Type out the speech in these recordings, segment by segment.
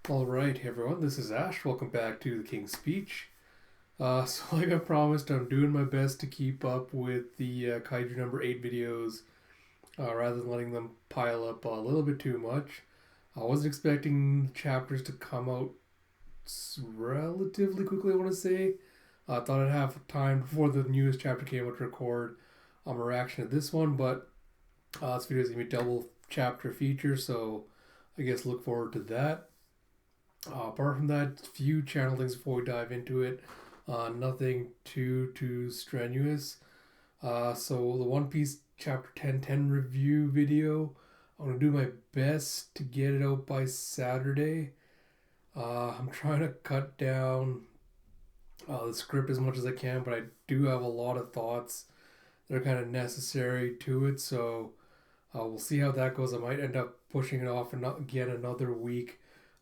Alright, everyone, this is Ash. Welcome back to the King's Speech. So, like I promised, I'm doing my best to keep up with the Kaiju number 8 videos rather than letting them pile up a little bit too much. I wasn't expecting chapters to come out relatively quickly, I want to say. I thought I'd have time before the newest chapter came out to record a reaction to this one, but this video is going to be a double chapter feature, so I guess look forward to that. Apart from that, few channel things before we dive into it. Nothing too strenuous. So the One Piece Chapter 10 review video, I'm gonna do my best to get it out by Saturday. I'm trying to cut down the script as much as I can, but I do have a lot of thoughts that are kind of necessary to it. So we'll see how that goes. I might end up pushing it off and not again another week.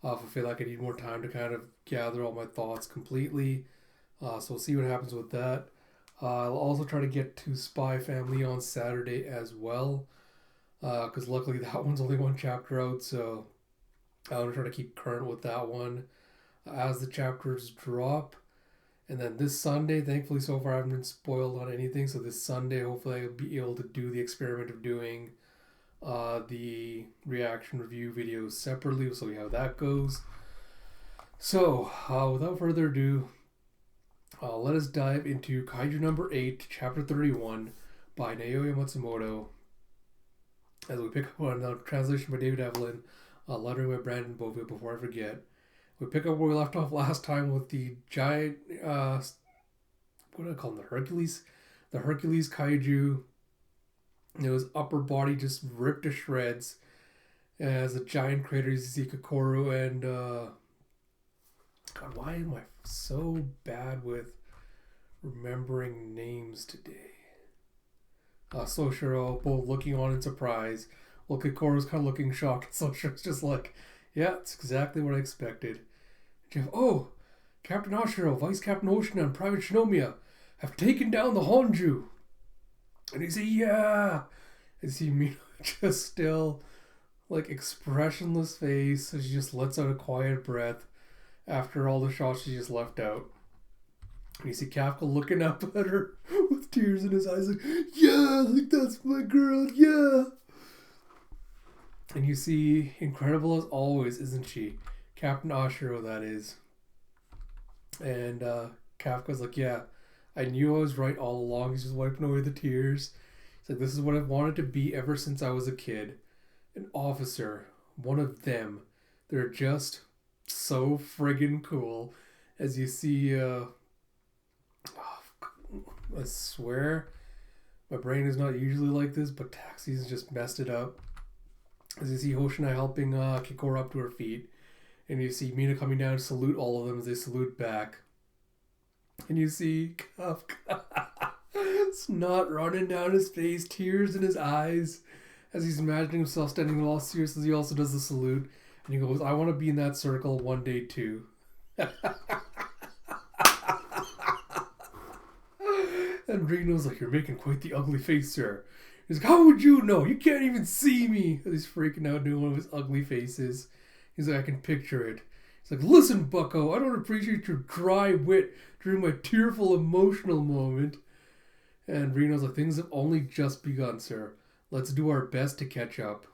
If I feel like I need more time to kind of gather all my thoughts completely. So we'll see what happens with that. I'll also try to get to Spy Family on Saturday as well. Because luckily that one's only one chapter out. So I'm going to try to keep current with that one as the chapters drop. And then this Sunday, thankfully so far I haven't been spoiled on anything. So this Sunday, hopefully I'll be able to do the experiment of doing the reaction review videos separately. So see how that goes. So without further ado, let us dive into Kaiju number 8, chapter 31 by Naoya Matsumoto, as we pick up on a translation by David Evelyn, lettering by Brandon Bovia. Before I forget, we pick up where we left off last time with the giant what do I call them, the Hercules Kaiju. His upper body just ripped to shreds as a giant crater. You see Kokoro and God, why am I so bad with remembering names today? Soshiro both looking on in surprise, while Kokoro's kind of looking shocked. Soshiro's just like, yeah, it's exactly what I expected. Jeff, oh, Captain Ashiro, Vice Captain Oshina, and Private Shinomiya have taken down the Honju. And you see, yeah. And see Mina just still, like, expressionless face. So she just lets out a quiet breath after all the shots she just left out. And you see Kafka looking up at her with tears in his eyes, like, yeah, like that's my girl, yeah. And you see, incredible as always, isn't she? Captain Ashiro, that is. And Kafka's like, yeah, I knew I was right all along. He's just wiping away the tears. He's like, this is what I've wanted to be ever since I was a kid. An officer. One of them. They're just so friggin' cool. As you see, I swear, my brain is not usually like this, but Taxi's just messed it up. As you see Hoshina helping Kikora up to her feet. And you see Mina coming down to salute all of them as they salute back. And you see Kafka snot running down his face, tears in his eyes, as he's imagining himself standing all serious as he also does the salute. And he goes, I want to be in that circle one day too. And Reno's like, you're making quite the ugly face, sir. He's like, how would you know? You can't even see me. And he's freaking out doing one of his ugly faces. He's like, I can picture it. He's like, listen, bucko, I don't appreciate your dry wit during my tearful emotional moment. And Reno's like, things have only just begun, sir. Let's do our best to catch up.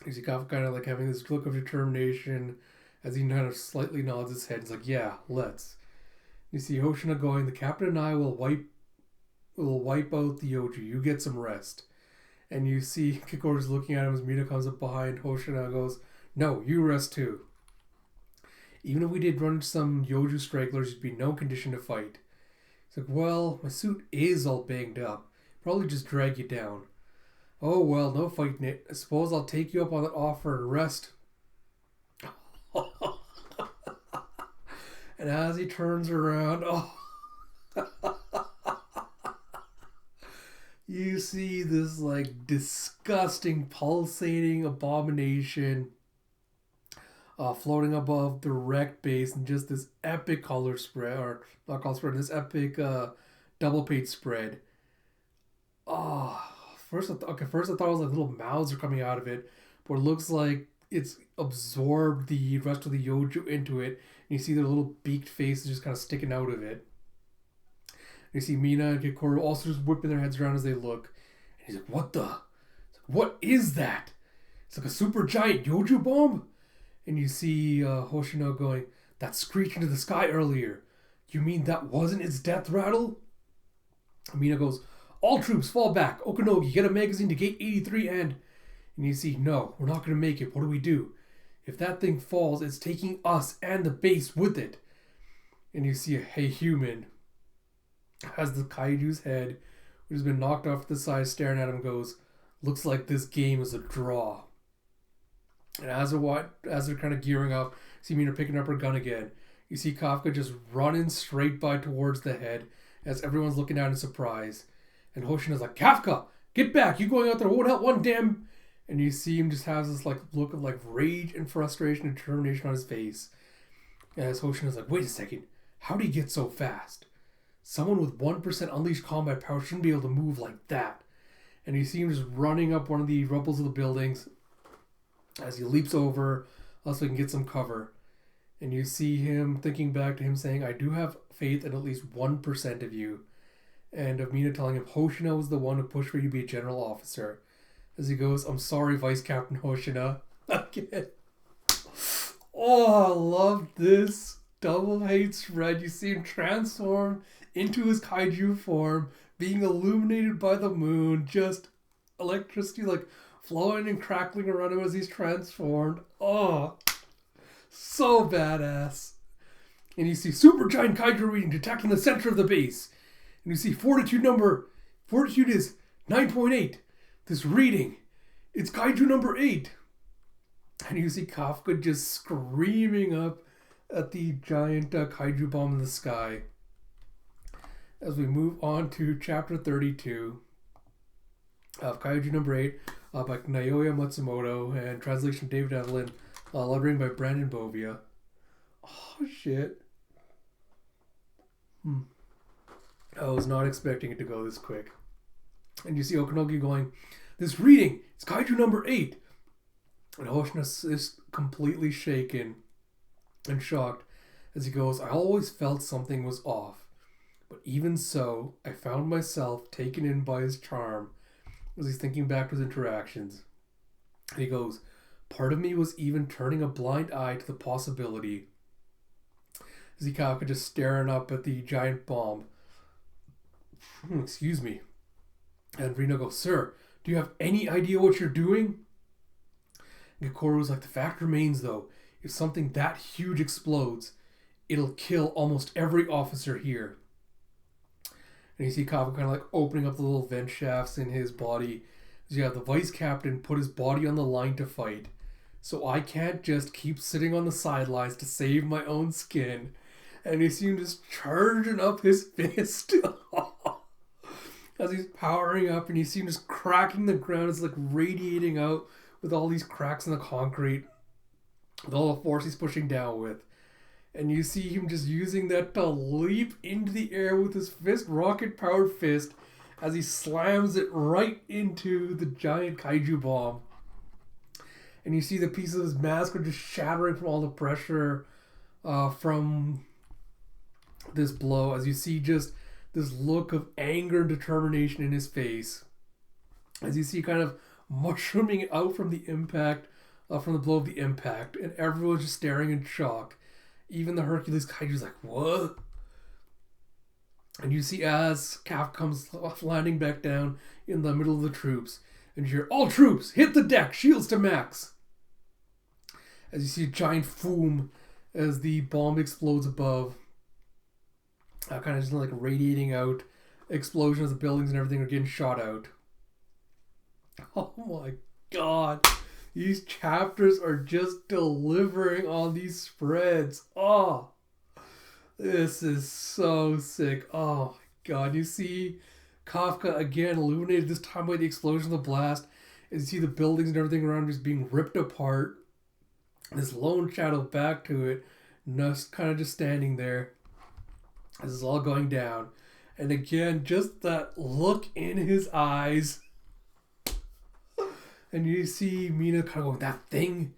He's kind of like having this look of determination as he kind of slightly nods his head. He's like, yeah, let's. You see Hoshina going, the captain and I will wipe out the Yoju. You get some rest. And you see Kikora's looking at him as Mina comes up behind Hoshina and goes, no, you rest too. Even if we did run into some Yoju stragglers, you'd be in no condition to fight. He's like, well, my suit is all banged up. Probably just drag you down. Oh, well, no fighting it. I suppose I'll take you up on that offer and rest. And as he turns around, you see this, like, disgusting, pulsating abomination floating above the wrecked base, and just this epic color spread, or not color spread, this epic double page spread. First I thought it was like little mouths are coming out of it, but it looks like it's absorbed the rest of the Yoju into it. And you see their little beaked faces just kind of sticking out of it. And you see Mina and Kikoru also just whipping their heads around as they look. And he's like, what the? What is that? It's like a super giant Yoju bomb? And you see Hoshino going, that screech into the sky earlier. You mean that wasn't its death rattle? Mina goes, all troops fall back. Okanogi, get a magazine to gate 83 and you see, no, we're not going to make it. What do we do? If that thing falls, it's taking us and the base with it. And you see a Hey Human has the Kaiju's head, which has been knocked off to the side, staring at him, goes, looks like this game is a draw. And as they're kind of gearing up, see Mina picking up her gun again. You see Kafka just running straight by towards the head as everyone's looking out in surprise. And Hoshino's like, Kafka, get back! You going out there won't help one damn... And you see him just has this like look of like rage and frustration and determination on his face. As Hoshino's like, wait a second, how did he get so fast? Someone with 1% unleashed combat power shouldn't be able to move like that. And you see him just running up one of the rubbles of the buildings as he leaps over so he can get some cover. And you see him thinking back to him saying, I do have faith in at least 1% of you. And of Mina telling him Hoshino was the one who pushed for you to be a general officer. As he goes, I'm sorry, Vice Captain Hoshina. Again. Oh, I love this double hate spread. You see him transform into his kaiju form, being illuminated by the moon, just electricity like flowing and crackling around him as he's transformed. Oh, so badass. And you see super giant kaiju reading detecting the center of the base. And you see fortitude is 9.8. This reading, it's Kaiju number 8. And you see Kafka just screaming up at the giant kaiju bomb in the sky. As we move on to chapter 32 of Kaiju number 8 by Naoya Matsumoto and translation David Evelyn, lettering by Brandon Bovia. Oh shit. I was not expecting it to go this quick. And you see Okanogi going, this reading, it's Kaiju number 8. And Hoshino is completely shaken and shocked as he goes, I always felt something was off. But even so, I found myself taken in by his charm as he's thinking back to his interactions. And he goes, part of me was even turning a blind eye to the possibility. As Kafka just staring up at the giant bomb. Excuse me. And Reno goes, sir, do you have any idea what you're doing? And Kikoru's like, the fact remains though, if something that huge explodes, it'll kill almost every officer here. And you see Kafka kind of like opening up the little vent shafts in his body. So you have the vice captain put his body on the line to fight. So I can't just keep sitting on the sidelines to save my own skin. And you see him just charging up his fist. As he's powering up, and you see him just cracking the ground. It's like radiating out with all these cracks in the concrete, with all the force he's pushing down with. And you see him just using that to leap into the air with his fist, rocket-powered fist, as he slams it right into the giant kaiju bomb. And you see the pieces of his mask are just shattering from all the pressure from this blow, as you see just this look of anger and determination in his face. As you see kind of mushrooming out from the impact, from the blow of the impact. And everyone's just staring in shock. Even the Hercules Kaiju's like, what? And you see as Kaf comes landing back down in the middle of the troops. And you hear, all troops, hit the deck, shields to max. As you see a giant foom as the bomb explodes above. Kind of just like radiating out. Explosions of the buildings and everything are getting shot out. Oh my god. These chapters are just delivering on these spreads. Oh. This is so sick. Oh my god. You see Kafka again illuminated this time by the explosion of the blast. And you see the buildings and everything around just being ripped apart. This lone shadow back to it. Just kind of just standing there. This is all going down. And again, just that look in his eyes. And you see Mina kind of going, that thing,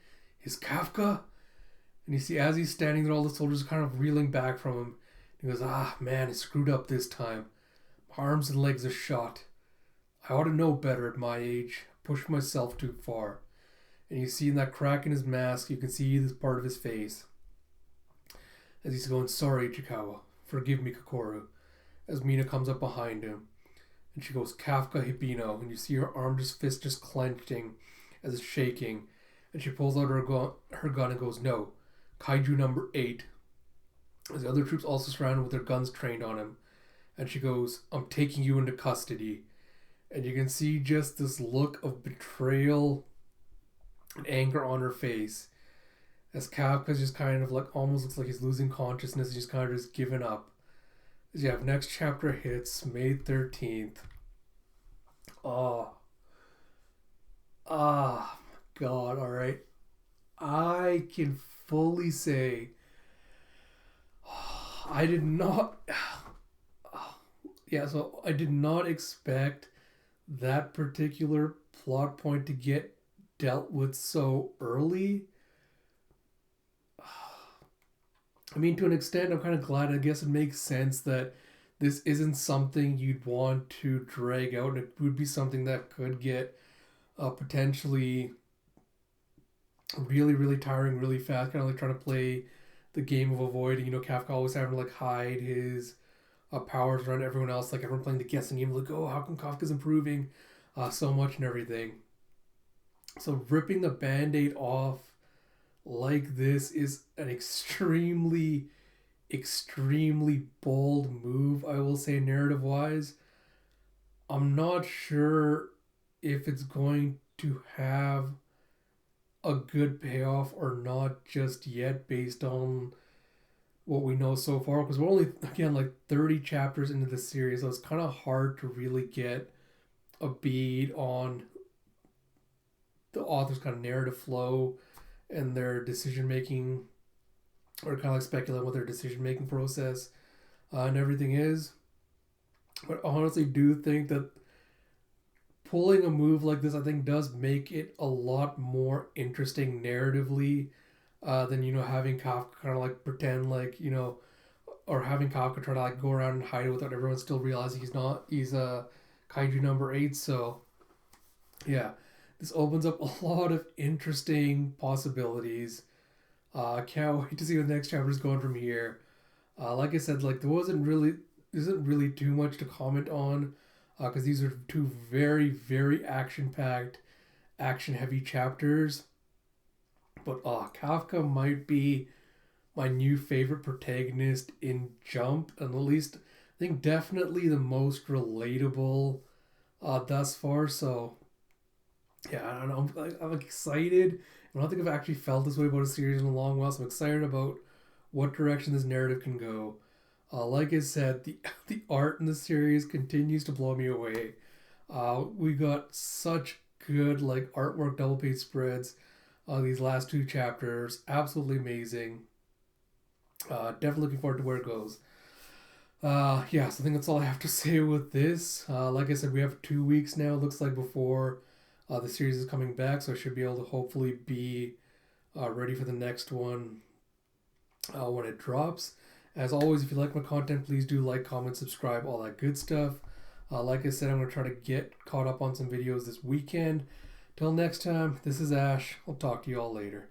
is Kafka? And you see, as he's standing there, all the soldiers are kind of reeling back from him. He goes, ah, man, I screwed up this time. My arms and legs are shot. I ought to know better at my age. Pushed myself too far. And you see in that crack in his mask, you can see this part of his face. As he's going, sorry, Ichikawa. Forgive me, Kokoru. As Mina comes up behind him. And she goes, Kafka Hibino. And you see her arm, fist just clenching as it's shaking. And she pulls out her gun and goes, no. Kaiju number 8. As the other troops also surrounded with their guns trained on him. And she goes, I'm taking you into custody. And you can see just this look of betrayal and anger on her face. As Kafka's just kind of like, almost looks like he's losing consciousness. He's just kind of just given up. As you have next chapter hits, May 13th. Oh. Ah, God, alright. I can fully say I did not I did not expect that particular plot point to get dealt with so early. I mean, to an extent, I'm kind of glad. I guess it makes sense that this isn't something you'd want to drag out, and it would be something that could get potentially really, really tiring really fast, kind of like trying to play the game of avoiding, Kafka always having to like hide his powers around everyone else, like everyone playing the guessing game, like, oh, how come Kafka's improving so much and everything. So ripping the band-aid off like this is an extremely, extremely bold move, I will say, narrative-wise. I'm not sure if it's going to have a good payoff or not just yet based on what we know so far, because we're only, again, like 30 chapters into the series, so it's kind of hard to really get a bead on the author's kind of narrative flow and their decision making, or kind of like speculate what their decision making process and everything is. But I honestly do think that pulling a move like this, I think, does make it a lot more interesting narratively than, having Kafka kind of like pretend like, or having Kafka try to like go around and hide it without everyone still realizing he's a Kaiju number 8. So yeah, this opens up a lot of interesting possibilities. I can't wait to see what the next chapter is going from here. Like I said, like there isn't really too much to comment on, because these are two very, very action-packed, action-heavy chapters. But Kafka might be my new favorite protagonist in Jump, and at least I think definitely the most relatable thus far. So yeah, I don't know. I'm excited. I don't think I've actually felt this way about a series in a long while, so I'm excited about what direction this narrative can go. Like I said, the art in the series continues to blow me away. We got such good like artwork, double page spreads. These last 2 chapters, absolutely amazing. Definitely looking forward to where it goes. So I think that's all I have to say with this. Like I said, we have 2 weeks now. It looks like before the series is coming back, so I should be able to hopefully be ready for the next one when it drops. As always, if you like my content, please do like, comment, subscribe, all that good stuff. Like I said, I'm going to try to get caught up on some videos this weekend. Till next time, this is Ash. I'll talk to you all later.